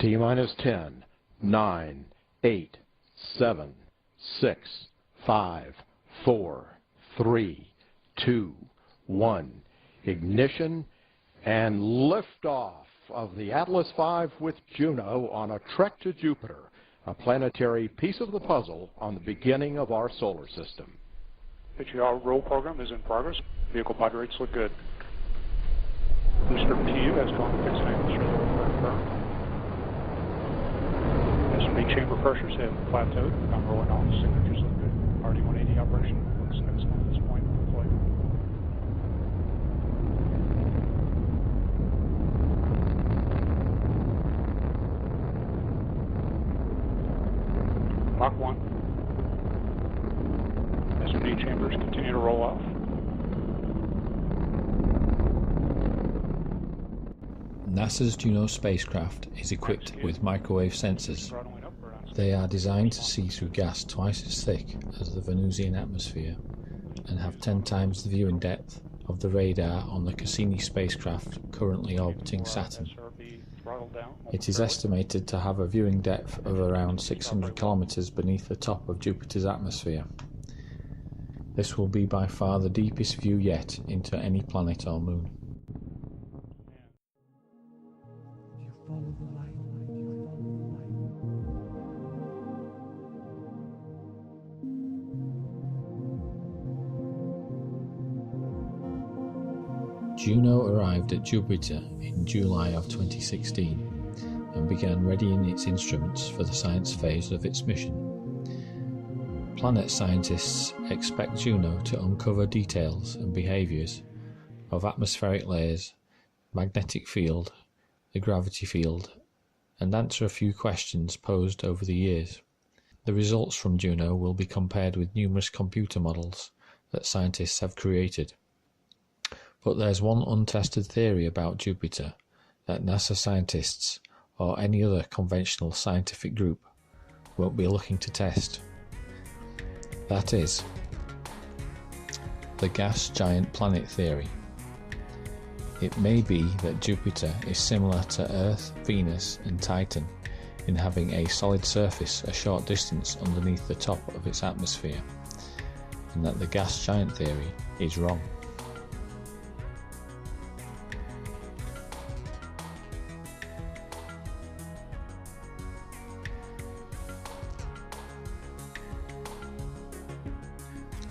T minus 10, 9, 8, 7, 6, 5, 4, 3, 2, 1. Ignition and liftoff of the Atlas V with Juno on a trek to Jupiter, a planetary piece of the puzzle on the beginning of our solar system. PTR roll program is in progress. Vehicle body rates look good. Booster PU has gone to fixed angle. S&B chamber pressures have plateaued. I'm rolling off. Signatures look good. RD-180 operation looks excellent at this point on the flight. Mach 1. S&B chambers continue to roll off. NASA's Juno spacecraft is equipped with microwave sensors. They are designed to see through gas twice as thick as the Venusian atmosphere and have 10 times the viewing depth of the radar on the Cassini spacecraft currently orbiting Saturn. It is estimated to have a viewing depth of around 600 kilometers beneath the top of Jupiter's atmosphere. This will be by far the deepest view yet into any planet or moon. Juno arrived at Jupiter in July of 2016 and began readying its instruments for the science phase of its mission. Planet scientists expect Juno to uncover details and behaviours of atmospheric layers, magnetic field, the gravity field, and answer a few questions posed over the years. The results from Juno will be compared with numerous computer models that scientists have created. But there's one untested theory about Jupiter that NASA scientists or any other conventional scientific group won't be looking to test. That is, the gas giant planet theory. It may be that Jupiter is similar to Earth, Venus and Titan in having a solid surface a short distance underneath the top of its atmosphere, and that the gas giant theory is wrong.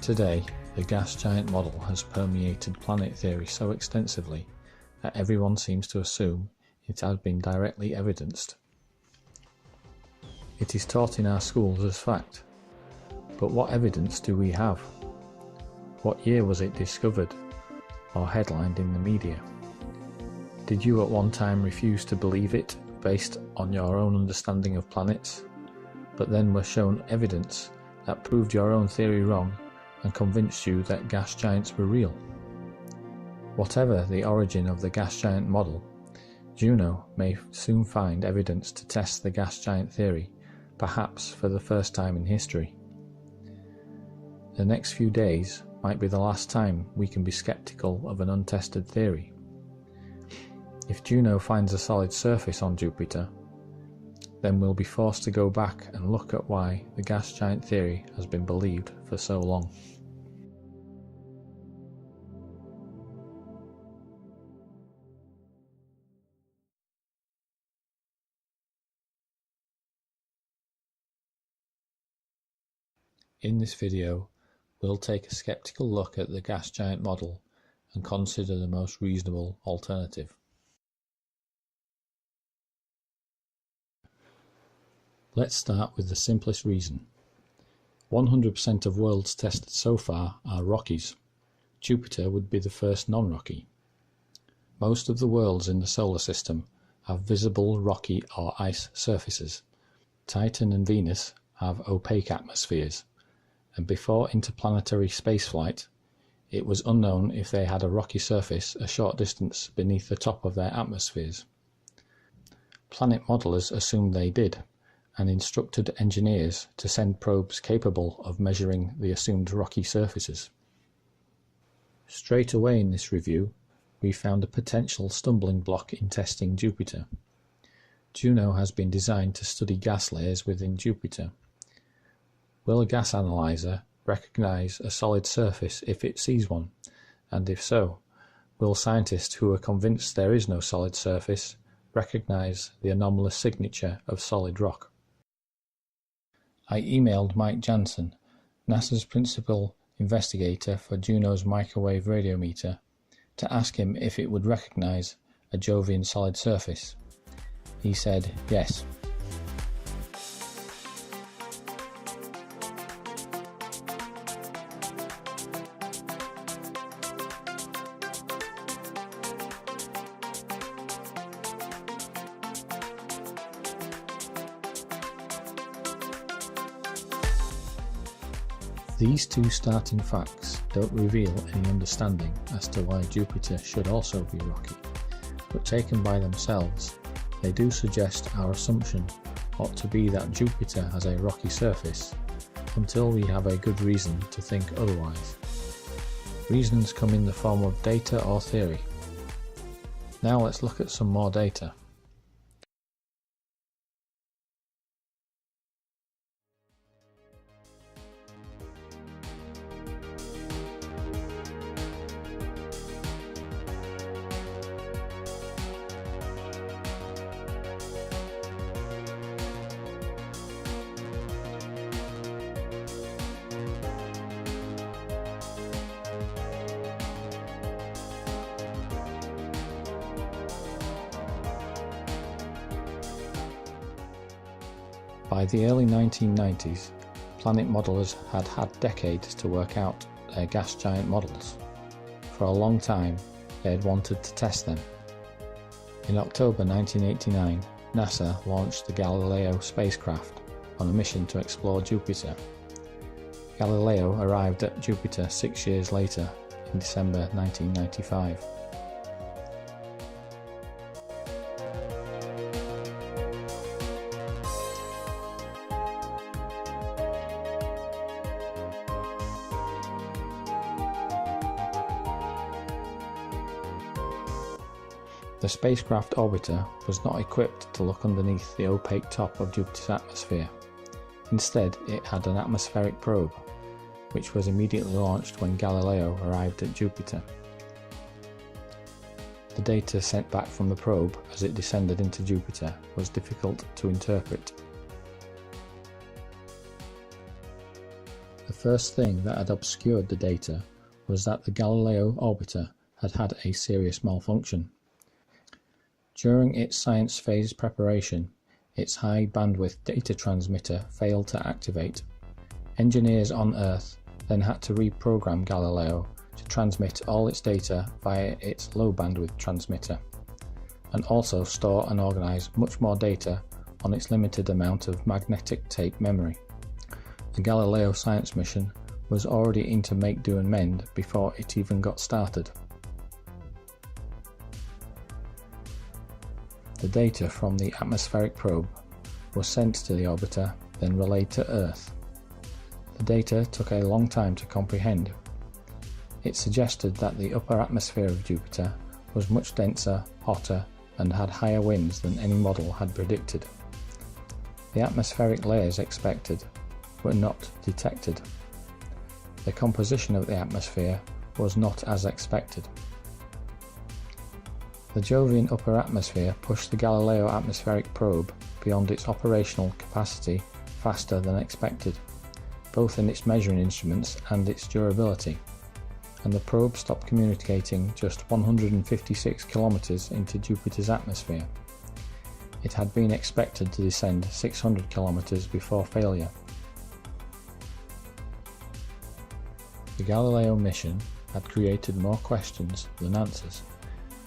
Today, the gas giant model has permeated planet theory so extensively that everyone seems to assume it has been directly evidenced. It is taught in our schools as fact, but what evidence do we have? What year was it discovered or headlined in the media? Did you at one time refuse to believe it based on your own understanding of planets, but then were shown evidence that proved your own theory wrong and convinced you that gas giants were real? Whatever the origin of the gas giant model, Juno may soon find evidence to test the gas giant theory, perhaps for the first time in history. The next few days might be the last time we can be skeptical of an untested theory. If Juno finds a solid surface on Jupiter, then we'll be forced to go back and look at why the gas giant theory has been believed for so long. In this video, we'll take a skeptical look at the gas giant model and consider the most reasonable alternative. Let's start with the simplest reason. 100% of worlds tested so far are Rockies. Jupiter would be the first non-rocky. Most of the worlds in the solar system have visible rocky or ice surfaces. Titan and Venus have opaque atmospheres, and before interplanetary spaceflight, it was unknown if they had a rocky surface a short distance beneath the top of their atmospheres. Planet modelers assumed they did, and instructed engineers to send probes capable of measuring the assumed rocky surfaces. Straight away in this review, we found a potential stumbling block in testing Jupiter. Juno has been designed to study gas layers within Jupiter. Will a gas analyzer recognize a solid surface if it sees one? And if so, will scientists who are convinced there is no solid surface recognize the anomalous signature of solid rock? I emailed Mike Jansen, NASA's principal investigator for Juno's microwave radiometer, to ask him if it would recognize a Jovian solid surface. He said yes. These two starting facts don't reveal any understanding as to why Jupiter should also be rocky, but taken by themselves, they do suggest our assumption ought to be that Jupiter has a rocky surface, until we have a good reason to think otherwise. Reasons come in the form of data or theory. Now let's look at some more data. By the early 1990s, planet modelers had had decades to work out their gas giant models. For a long time, they had wanted to test them. In October 1989, NASA launched the Galileo spacecraft on a mission to explore Jupiter. Galileo arrived at Jupiter 6 years later, in December 1995. The spacecraft orbiter was not equipped to look underneath the opaque top of Jupiter's atmosphere. Instead, it had an atmospheric probe, which was immediately launched when Galileo arrived at Jupiter. The data sent back from the probe as it descended into Jupiter was difficult to interpret. The first thing that had obscured the data was that the Galileo orbiter had had a serious malfunction. During its science phase preparation, its high bandwidth data transmitter failed to activate. Engineers on Earth then had to reprogram Galileo to transmit all its data via its low bandwidth transmitter, and also store and organize much more data on its limited amount of magnetic tape memory. The Galileo science mission was already into make do and mend before it even got started. The data from the atmospheric probe was sent to the orbiter, then relayed to Earth. The data took a long time to comprehend. It suggested that the upper atmosphere of Jupiter was much denser, hotter, and had higher winds than any model had predicted. The atmospheric layers expected were not detected. The composition of the atmosphere was not as expected. The Jovian upper atmosphere pushed the Galileo atmospheric probe beyond its operational capacity faster than expected, both in its measuring instruments and its durability, and the probe stopped communicating just 156 kilometers into Jupiter's atmosphere. It had been expected to descend 600 kilometers before failure. The Galileo mission had created more questions than answers,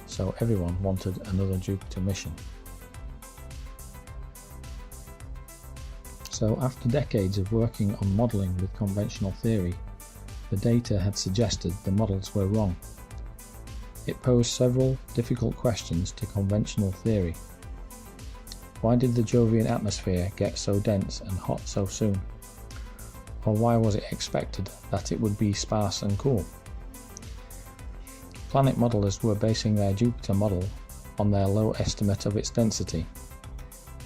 so everyone wanted another Jupiter mission. So after decades of working on modelling with conventional theory, the data had suggested the models were wrong. It posed several difficult questions to conventional theory. Why did the Jovian atmosphere get so dense and hot so soon? Or why was it expected that it would be sparse and cool? Planet modelers were basing their Jupiter model on their low estimate of its density.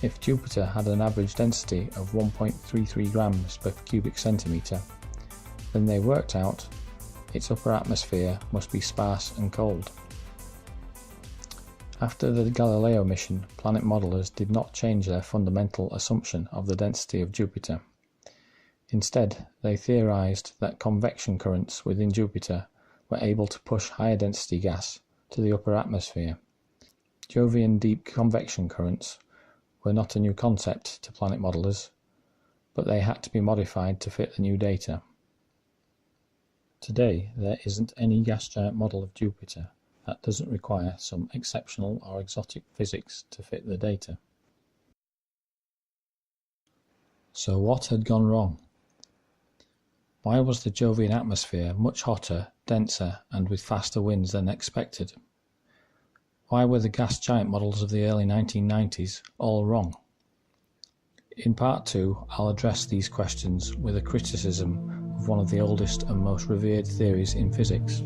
If Jupiter had an average density of 1.33 grams per cubic centimetre, then they worked out its upper atmosphere must be sparse and cold. After the Galileo mission, planet modelers did not change their fundamental assumption of the density of Jupiter. Instead, they theorized that convection currents within Jupiter were able to push higher density gas to the upper atmosphere. Jovian deep convection currents were not a new concept to planet modelers, but they had to be modified to fit the new data. Today, there isn't any gas giant model of Jupiter that doesn't require some exceptional or exotic physics to fit the data. So what had gone wrong? Why was the Jovian atmosphere much hotter, denser, and with faster winds than expected? Why were the gas giant models of the early 1990s all wrong? In part 2, I'll address these questions with a criticism of one of the oldest and most revered theories in physics.